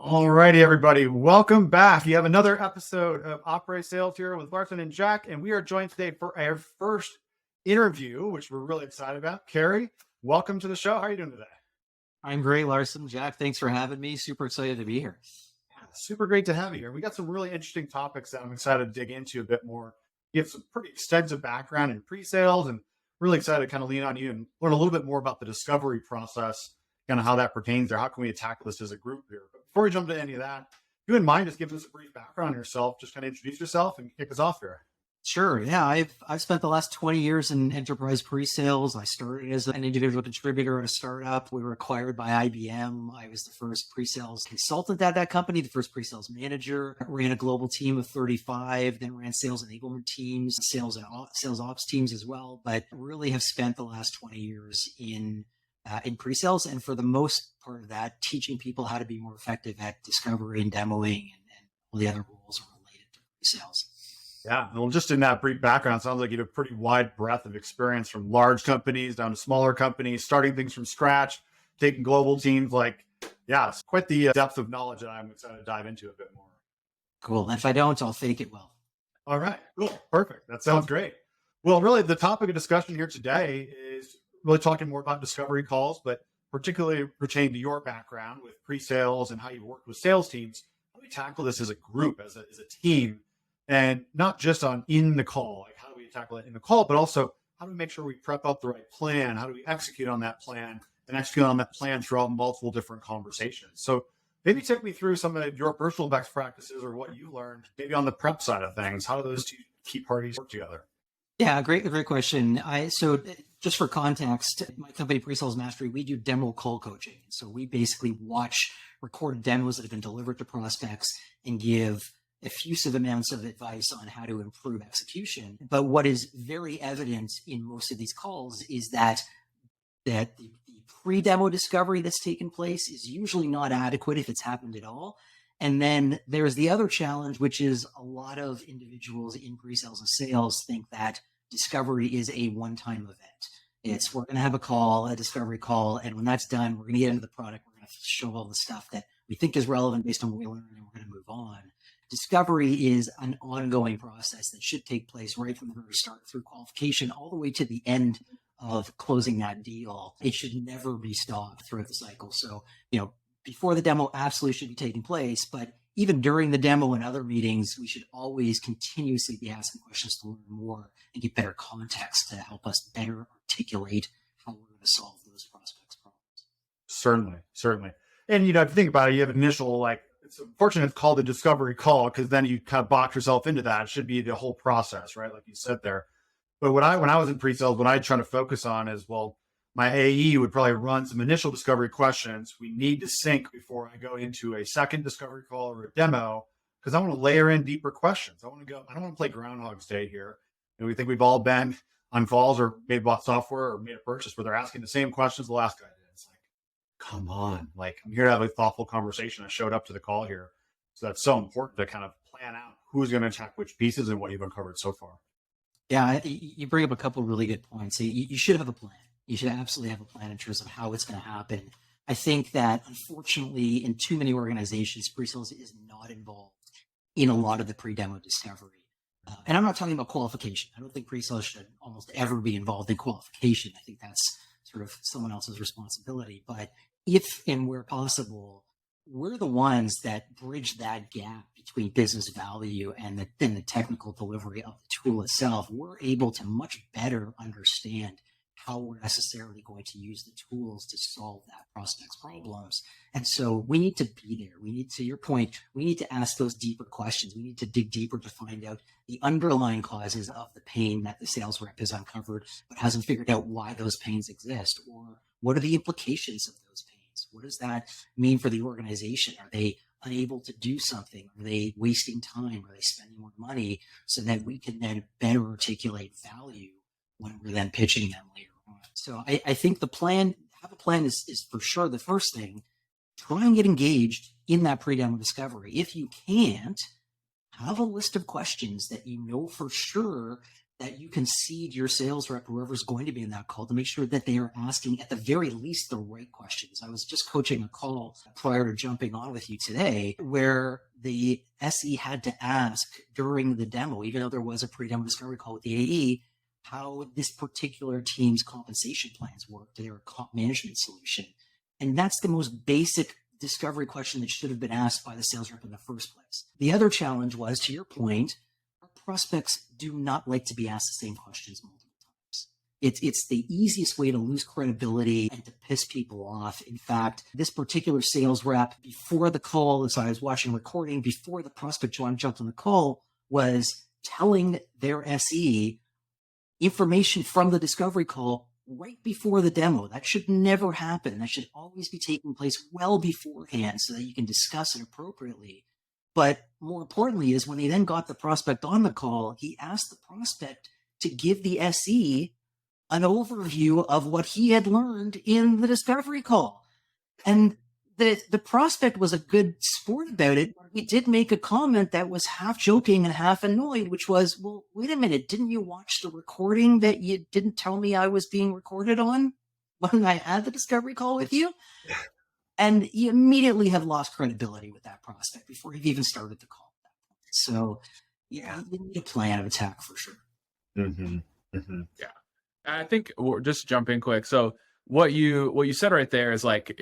All righty, everybody. Welcome back. You have another episode of Apre Sales here with Larson and Jack, and we are joined today for our first interview, which we're really excited about. Kerry, welcome to the show. How are you doing today? I'm great, Larson. Jack, thanks for having me. Super excited to be here. Super great to have you here. We got some really interesting topics that I'm excited to dig into a bit more. You have some pretty extensive background in pre-sales, and really excited to kind of lean on you and learn a little bit more about the discovery process, kind of how that pertains there. How can we tackle this as a group here? But before we jump into any of that, if you wouldn't mind just giving us a brief background on yourself, just kind of introduce yourself and kick us off here. Sure. Yeah, I've spent the last 20 years in enterprise pre-sales. I started as an individual contributor at a startup. We were acquired by IBM. I was the first pre-sales consultant at that company, the first pre-sales manager. I ran a global team of 35, then ran sales enablement teams, sales ops teams as well. But really have spent the last 20 years in pre-sales, and for the most part of that, teaching people how to be more effective at discovery and demoing and all the other roles related to pre-sales. Yeah, well, just in that brief background, sounds like you have a pretty wide breadth of experience from large companies down to smaller companies, starting things from scratch, taking global teams. Yeah, it's quite the depth of knowledge that I'm excited to dive into a bit more. Cool. And if I don't, I'll fake it well. All right, cool, perfect. That sounds great. Well, really, the topic of discussion here today is really talking more about discovery calls, but particularly pertaining to your background with pre-sales and how you work with sales teams. How do we tackle this as a group, as a team? And not just in the call, like how do we tackle it in the call, but also how do we make sure we prep up the right plan? How do we execute on that plan and execute on that plan throughout multiple different conversations? So maybe take me through some of your personal best practices or what you learned, maybe on the prep side of things. How do those two key parties work together? Yeah, great question. So just for context, my company, Presales Mastery, we do demo call coaching. So we basically watch recorded demos that have been delivered to prospects and give effusive amounts of advice on how to improve execution. But what is very evident in most of these calls is that the pre-demo discovery that's taken place is usually not adequate if it's happened at all. And then there's the other challenge, which is a lot of individuals in pre-sales and sales think that discovery is a one-time event. We're going to have a discovery call, and when that's done, we're going to get into the product. We're going to show all the stuff that we think is relevant based on what we learned, and we're going to move on. Discovery is an ongoing process that should take place right from the very start through qualification all the way to the end of closing that deal. It should never be stopped throughout the cycle. So, before the demo absolutely should be taking place, but even during the demo and other meetings, we should always continuously be asking questions to learn more and get better context to help us better articulate how we're going to solve those prospects' problems. Certainly. And, if you think about it, you have initial, it's unfortunate it's called a discovery call because then you kind of box yourself into that. It should be the whole process, right? Like you said there. But when I was in pre-sales, what I try to focus on is, well, my AE would probably run some initial discovery questions. We need to sync before I go into a second discovery call or a demo because I want to layer in deeper questions. I don't want to play Groundhog's Day here. And we think we've all been on calls or maybe bought software or made a purchase where they're asking the same questions the last guy did. It's like, come on, I'm here to have a thoughtful conversation. I showed up to the call here. So that's so important to kind of plan out who's going to attack which pieces and what you've uncovered so far. Yeah, you bring up a couple of really good points. You should have a plan. You should absolutely have a plan in terms of how it's going to happen. I think that unfortunately in too many organizations, pre-sales is not involved in a lot of the pre-demo discovery. And I'm not talking about qualification. I don't think pre-sales should almost ever be involved in qualification. I think that's sort of someone else's responsibility. But if and where possible, we're the ones that bridge that gap between business value and the technical delivery of the tool itself. We're able to much better understand how we're necessarily going to use the tools to solve that prospect's problems. And so we need to be there. We need, to your point, we need to ask those deeper questions. We need to dig deeper to find out the underlying causes of the pain that the sales rep has uncovered, but hasn't figured out why those pains exist, or what are the implications of those pains? What does that mean for the organization? Are they unable to do something? Are they wasting time? Are they spending more money? So that we can then better articulate value when we're then pitching them later on. So I think have a plan is for sure the first thing. Try and get engaged in that pre-demo discovery. If you can't, have a list of questions that you know for sure that you can seed your sales rep, whoever's going to be in that call, to make sure that they are asking at the very least the right questions. I was just coaching a call prior to jumping on with you today where the SE had to ask during the demo, even though there was a pre-demo discovery call with the AE, how this particular team's compensation plans work to their comp management solution. And that's the most basic discovery question that should have been asked by the sales rep in the first place. The other challenge was, to your point, prospects do not like to be asked the same questions multiple times. It's the easiest way to lose credibility and to piss people off. In fact, this particular sales rep, before the call, as I was watching recording, before the prospect jumped on the call, was telling their SE information from the discovery call right before the demo. That should never happen. That should always be taking place well beforehand so that you can discuss it appropriately. But more importantly is when he then got the prospect on the call, he asked the prospect to give the SE an overview of what he had learned in the discovery call. And the prospect was a good sport about it. He did make a comment that was half joking and half annoyed, which was, well, wait a minute, didn't you watch the recording that you didn't tell me I was being recorded on when I had the discovery call with you? And you immediately have lost credibility with that prospect before you've even started the call. So, yeah, you need a plan of attack for sure. Mm-hmm. Mm-hmm. Yeah, I think we'll just jump in quick. So, what you said right there is like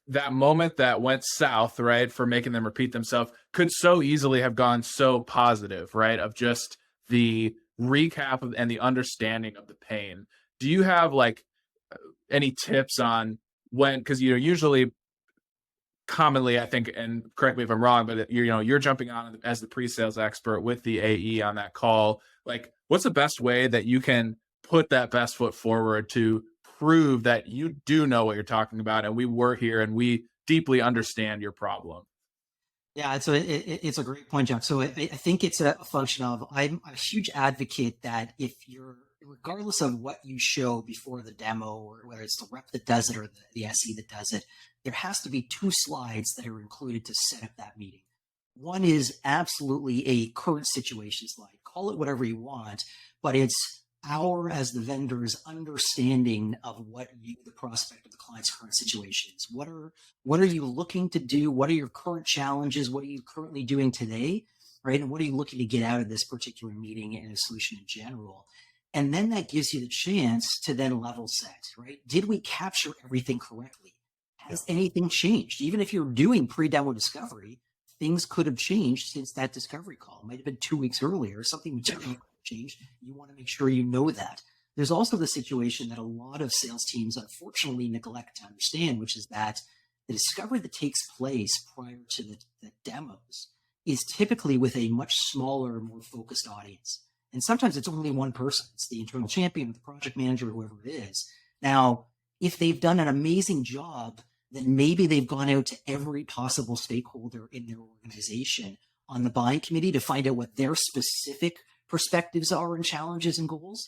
that moment that went south, right, for making them repeat themselves, could so easily have gone so positive, right, of just the recap of, and the understanding of the pain. Do you have like any tips on when? Because usually, commonly, I think, and correct me if I'm wrong, but you're jumping on as the pre-sales expert with the AE on that call. Like, what's the best way that you can put that best foot forward to prove that you do know what you're talking about, and we were here and we deeply understand your problem? Yeah, so it's a great point, John. So I think it's a function of, I'm a huge advocate that if you're, regardless of what you show before the demo, or whether it's the rep that does it or the SE that does it, there has to be two slides that are included to set up that meeting. One is absolutely a current situation slide. Call it whatever you want, but it's our, as the vendor's, understanding of what you, the prospect of the client's current situation is. What are you looking to do? What are your current challenges? What are you currently doing today? Right? And what are you looking to get out of this particular meeting and a solution in general? And then that gives you the chance to then level set, right? Did we capture everything correctly? Has anything changed? Even if you're doing pre-demo discovery, things could have changed since that discovery call. It might have been 2 weeks earlier. Something material changed. You want to make sure you know that. There's also the situation that a lot of sales teams unfortunately neglect to understand, which is that the discovery that takes place prior to the demos is typically with a much smaller, more focused audience. And sometimes it's only one person. It's the internal champion, the project manager, whoever it is. Now, if they've done an amazing job, then maybe they've gone out to every possible stakeholder in their organization on the buying committee to find out what their specific perspectives are and challenges and goals,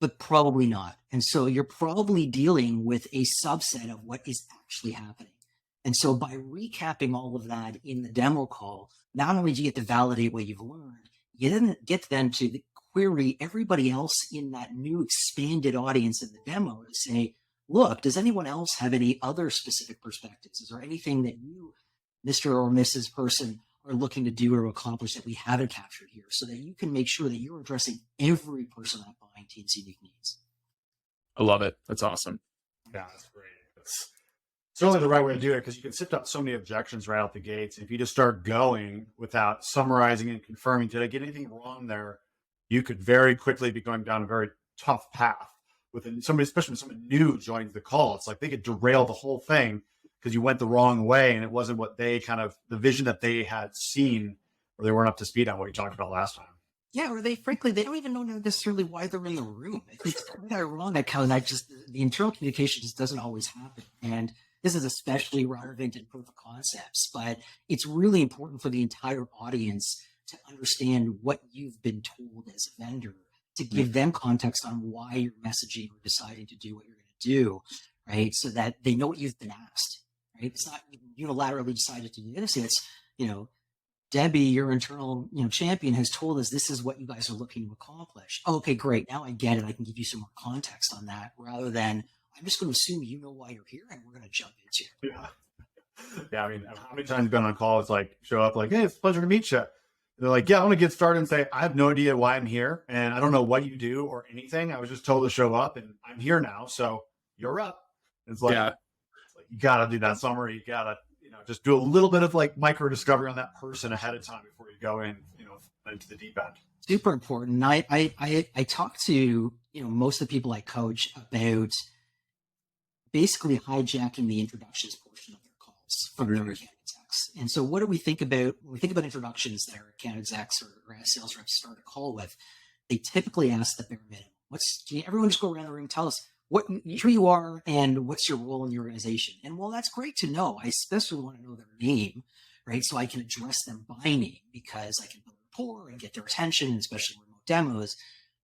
but probably not. And so you're probably dealing with a subset of what is actually happening. And so by recapping all of that in the demo call, not only do you get to validate what you've learned, you then get then to query everybody else in that new expanded audience in the demo to say, look, does anyone else have any other specific perspectives? Is there anything that you, Mr. or Mrs. person, are looking to do or accomplish that we haven't captured here, so that you can make sure that you're addressing every person on that buying team's unique needs? I love it. That's awesome. Yeah, that's great. It's certainly the right way to do it, because you can sift out so many objections right out the gates. If you just start going without summarizing and confirming, did I get anything wrong there? You could very quickly be going down a very tough path with somebody, especially when someone new joins the call. It's like they could derail the whole thing because you went the wrong way and it wasn't what they the vision that they had seen, or they weren't up to speed on what you talked about last time. Yeah, or they don't even know necessarily why they're in the room. It's quite ironic how the internal communication just doesn't always happen. And this is especially relevant in proof of concepts, but it's really important for the entire audience to understand what you've been told as a vendor, to give them context on why you're messaging or deciding to do what you're going to do, right? So that they know what you've been asked, right? It's not unilaterally decided to do this. It's, Debbie, your internal, champion has told us this is what you guys are looking to accomplish. Oh, okay, great. Now I get it. I can give you some more context on that rather than I'm just going to assume you know why you're here and we're going to jump into it. Yeah. Yeah. I mean, how many times have you been on calls, like show up like, hey, it's a pleasure to meet you. They're like, yeah, I want to get started and say, I have no idea why I'm here. And I don't know what you do or anything. I was just told to show up and I'm here now. So you're up. It's like, Yeah. you got to do that summary. You got to, just do a little bit of like micro discovery on that person ahead of time before you go in, into the deep end. Super important. I talk to, most of the people I coach about basically hijacking the introductions portion of their calls from their account execs. And so what do we think about when we think about introductions that our account execs or sales reps start a call with? They typically ask the bare minimum. Everyone just go around the room, tell us who you are and what's your role in the organization. And well, that's great to know. I especially want to know their name, right? So I can address them by name because I can build rapport and get their attention, especially remote demos.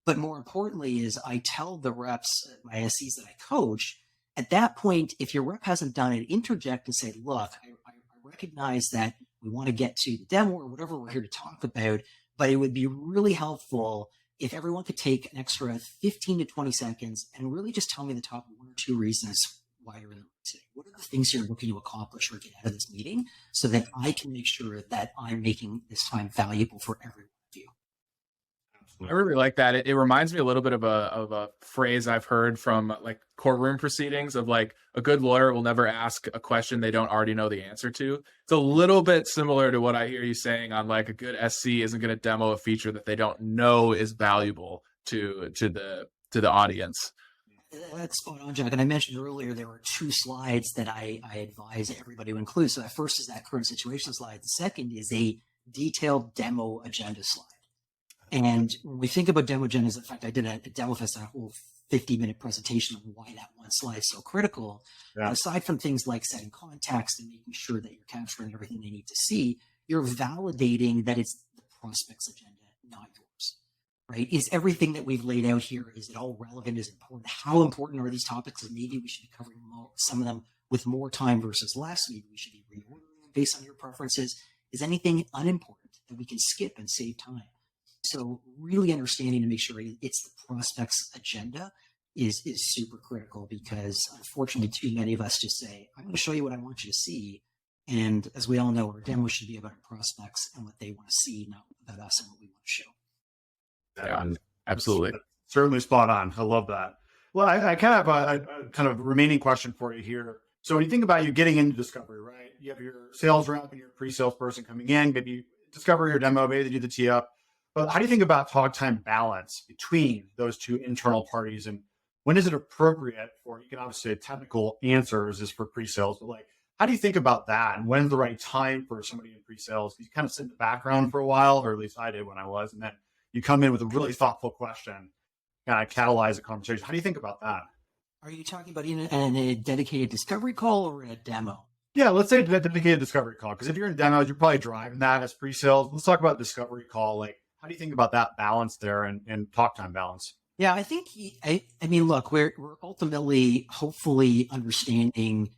But more importantly is I tell the reps, my SEs that I coach, at that point, if your rep hasn't done it, interject and say, look, I recognize that we want to get to the demo or whatever we're here to talk about, but it would be really helpful if everyone could take an extra 15 to 20 seconds and really just tell me the top one or two reasons why you're in the room today. What are the things you're looking to accomplish or get out of this meeting so that I can make sure that I'm making this time valuable for everyone of you? I really like that. It reminds me a little bit of a phrase I've heard from like courtroom proceedings of like a good lawyer will never ask a question they don't already know the answer to. It's a little bit similar to what I hear you saying on like a good SC isn't going to demo a feature that they don't know is valuable to the audience. That's spot on, Jack. And I mentioned earlier there were two slides that I advise everybody to include. So that first is that current situation slide. The second is a detailed demo agenda slide. And when we think about demo agendas, in fact, I did a demo fest, a whole 50-minute presentation of why that one slide is so critical. Yeah. Aside from things like setting context and making sure that you're capturing everything they need to see, you're validating that it's the prospect's agenda, not yours, right? Is everything that we've laid out here, is it all relevant? Is it important? How important are these topics? And maybe we should be covering some of them with more time versus less. Maybe we should be reordering them based on your preferences. Is anything unimportant that we can skip and save time? So really understanding to make sure it's the prospect's agenda is super critical because unfortunately too many of us just say, I'm going to show you what I want you to see. And as we all know, our demo should be about our prospects and what they want to see, not about us and what we want to show. Yeah, absolutely. That's certainly spot on. I love that. Well, I kind of have a kind of remaining question for you here. So when you think about you getting into discovery, right? You have your sales rep and your pre-sales person coming in, maybe discover your demo, maybe they do the tee up. But how do you think about talk time balance between those two internal parties? And when is it appropriate for, you can obviously say technical answers is for pre-sales, but like, how do you think about that? And when's the right time for somebody in pre-sales? You kind of sit in the background for a while, or at least I did when I was, and then you come in with a really thoughtful question, kind of catalyze a conversation. How do you think about that? Are you talking about in a dedicated discovery call or in a demo? Yeah, let's say a dedicated discovery call. Because if you're in demos, you're probably driving that as pre-sales. Let's talk about discovery call. Like, how do you think about that balance there and talk time balance? Yeah, I think, I mean, look, we're ultimately, hopefully understanding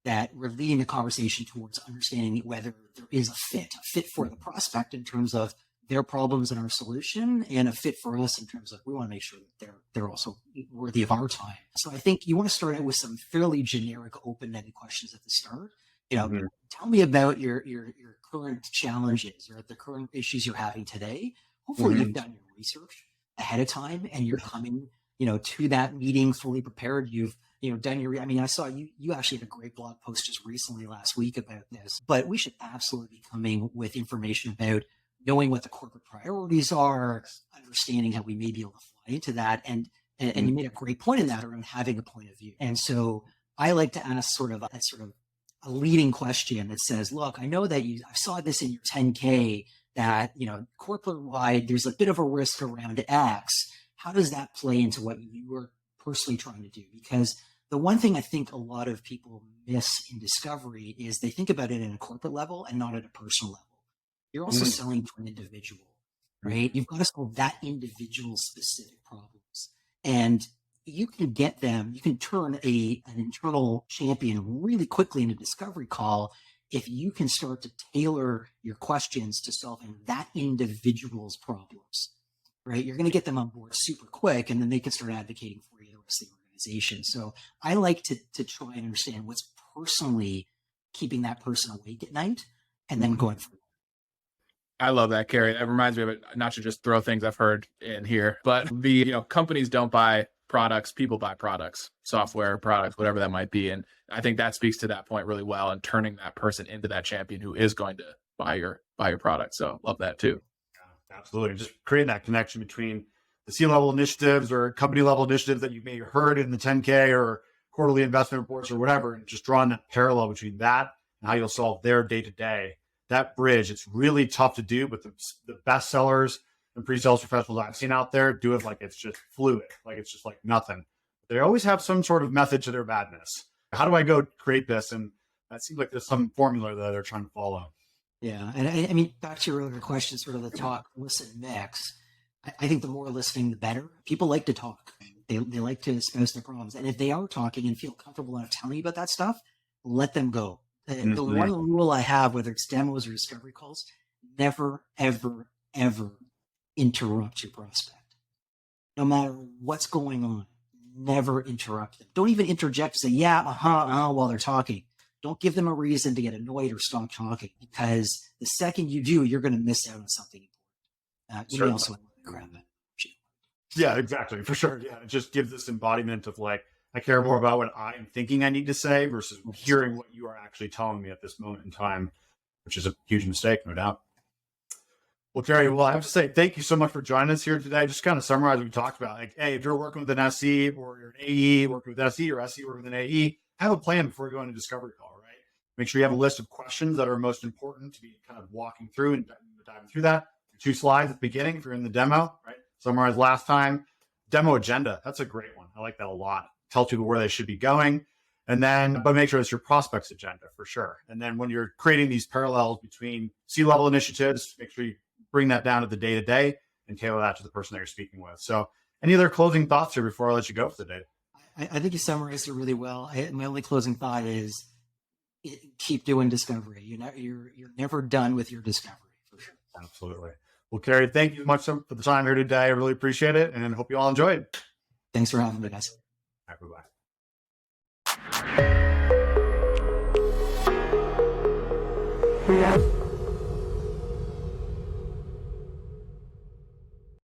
that we're leading the conversation towards understanding whether there is a fit for the prospect in terms of their problems and our solution, and a fit for us in terms of we want to make sure that they're also worthy of our time. So I think you want to start out with some fairly generic, open-ended questions at the start. Tell me about your current challenges or the current issues you're having today. Hopefully you've done your research ahead of time and you're coming, to that meeting fully prepared. You've, done your, I saw you actually had a great blog post just recently last week about this, but we should absolutely be coming with information about knowing what the corporate priorities are, understanding how we may be able to fly into that. And you made a great point in that around having a point of view. And so I like to ask sort of a leading question that says, look, I know that I saw this in your 10K that, corporate wide, there's a bit of a risk around X. How does that play into what you were personally trying to do? Because the one thing I think a lot of people miss in discovery is they think about it at a corporate level and not at a personal level. You're also selling to an individual, right? You've got to solve that individual specific problems. And you can get them, you can turn an internal champion really quickly in a discovery call if you can start to tailor your questions to solving that individual's problems, right, you're going to get them on board super quick, and then they can start advocating for you the rest of the organization. So I like to try and understand what's personally keeping that person awake at night, and then going forward. I love that, Kerry. That reminds me of it, not to just throw things I've heard in here, but companies don't buy products, people buy products, software products, whatever that might be. And I think that speaks to that point really well, and turning that person into that champion who is going to buy your product. So love that too. Yeah, absolutely. Just creating that connection between the C-level initiatives or company level initiatives that you may have heard in the 10K or quarterly investment reports or whatever, and just drawing that parallel between that and how you'll solve their day-to-day. That bridge, it's really tough to do, but the best sellers and pre-sales professionals I've seen out there do it like it's just fluid, like it's just like nothing. They always have some sort of method to their madness. How do I go create this? And that seems like there's some formula that they're trying to follow. Yeah. And I mean, back to your earlier question, sort of the talk, listen, mix. I think the more listening, the better. People like to talk. They like to espouse their problems. And if they are talking and feel comfortable enough telling you about that stuff, let them go. The one rule I have, whether it's demos or discovery calls, never, ever, ever interrupt your prospect. No matter what's going on, never interrupt them. Don't even interject and say, yeah, while they're talking. Don't give them a reason to get annoyed or stop talking, because the second you do, you're going to miss out on something important. You may also grab it. Yeah, exactly. For sure. Yeah. It just gives this embodiment of like, I care more about what I'm thinking I need to say versus hearing what you are actually telling me at this moment in time, which is a huge mistake, no doubt. Well, Kerry, I have to say, thank you so much for joining us here today. Just kind of summarize what we talked about. Like, hey, if you're working with an SE or you're an AE, working with SE or SE working with an AE, have a plan before you go into discovery call, right? Make sure you have a list of questions that are most important to be kind of walking through and diving through that. 2 slides at the beginning if you're in the demo, right? Summarize last time. Demo agenda. That's a great one. I like that a lot. Tell people where they should be going. And then, but make sure it's your prospects agenda for sure. And then when you're creating these parallels between C-level initiatives, make sure you bring that down to the day-to-day and tailor that to the person that you're speaking with. So any other closing thoughts here before I let you go for the day? I think you summarized it really well. My only closing thought is keep doing discovery. You're never done with your discovery, for sure. Absolutely. Well, Kerry, thank you much for the time here today. I really appreciate it and hope you all enjoyed. Thanks for having me, guys. Bye-bye.